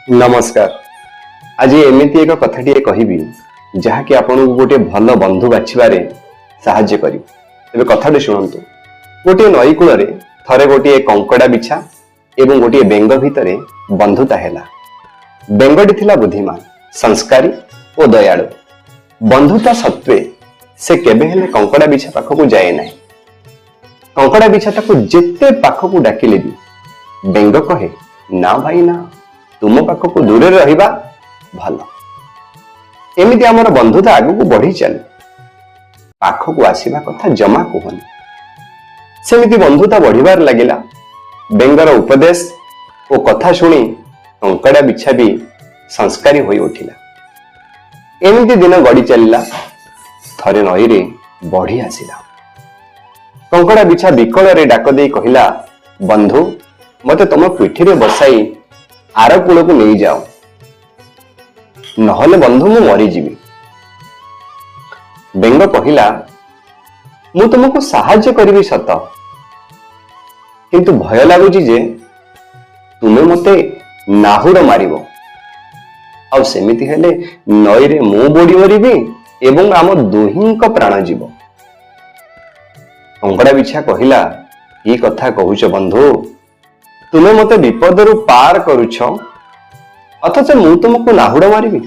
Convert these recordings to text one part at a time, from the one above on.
नमस्कार। आज एमती एक कथाटी कहबी जहाँकि आपन गोटे भल बंधु बाछिबारे साहाय्य करी। तेरे कथाटी शुणु। गोटे नई कूल थरे गोटे कंकड़ा बिछा एवं गोटे बेंग भितर बंधुता है। बेंगटी थिला बुद्धिमान, संस्कारी और दयालु। बंधुता सत्वे से केबे हेले कंकड़ा बिछा पाखक जाए ना। कंकड़ा बिछा ताको जेते पाखक डाकिले भी बेंग कहे ना भाई ना, तुम पाखक दूर रहिबा भल। एमिति आमर बंधुता आगु को बढ़ी चले, पाखक आसीबा कथा जमा कहनी। सेमिति बंधुता बढ़िबार लागिला। बेंगर उपदेश और कथा शुणी कंकड़ा बिछा भी संस्कारी होई उठिला। एमिति दिन गड़ी चलिला। थरे नई रे बढ़ी आसिला। कंकड़ा बिछा विकल रे डाक दे कहिला, बंधु मते तुम पिठी रे बसाई आर कूल को नहीं जाओ, नहले बंधु मु मरी जीवी। बेंग कहिला, मु तुमको साहाय्य करिबी सत, किंतु भय लागुची जे तुमे मते नाहुड़ मारिबो। आउ सेमिति हेले नई रे मु बोडी मरिबी एवं आम दुहींक प्राण जीव। कंकड़ा बिछा कहिला, ई कथा कहूछ बंधु, तुमे मते विपदरु पार करुछ, अथच मु तुमको नाहुड़ मारिबी।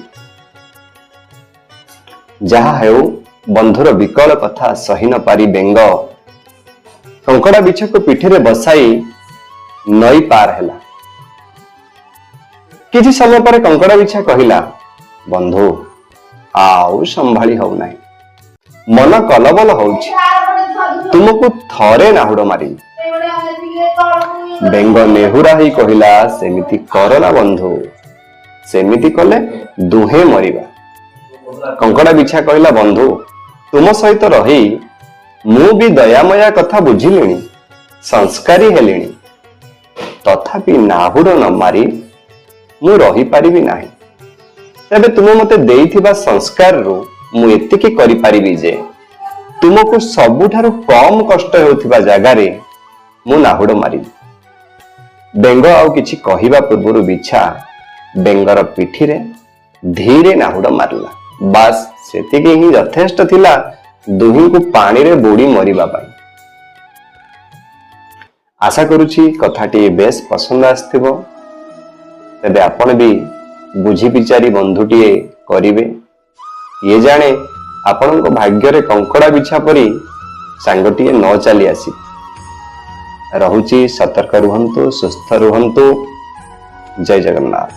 जहा हेउ बंधुर विकल कथा सही न पारी बेंग कंकड़ा बिछा को पिठी रे बसाई नई पार हैला। किछि समय पर कंकड़ा बिछा कहिला, बंधु आउ संभाली हो नाही, मन कलबल होउछि, तुमको थरे नाहुड़ मारिबी। बेंग नेहुरा ही कहिला, सेमिति करना बंधु, सेमिति कले दुहे मरिबा। कंकड़ा बिछा कहिला, बंधु तुम सहित रही मु भी दयामया कथा बुझिलिनी, संस्कारी हेलिनी, तथापि नाहुड़ न मारी मु रही पारिबी नाही। तबे तुम मते देइथिबा संस्कार रु मु एतिकी करि पारिबी जे तुमको सबुठारु कम कष्ट हेउथिबा जागारे मु नाहुड़ मारिबी। बेंग आउ किछि कहिबा पूर्वरु बिछा बेंगर पिठी रे धीरे नाहुड़ मारला। बास सेतिकी ही यथेष्ट थिला दुही को पानी रे बोडी मरिबा पाई। आशा करूछि कथाटी बेस पसंद आस्थिबो। तबे आपण भी बुझी विचारी बंधुटीए करिवे। ये जाने आपणको भाग्य रे कंकड़ा बिछा परी सांगटीए न चली आसी। रहुची सतर्क रुहंतु, सुस्थ रुहंतु। जय जगन्नाथ।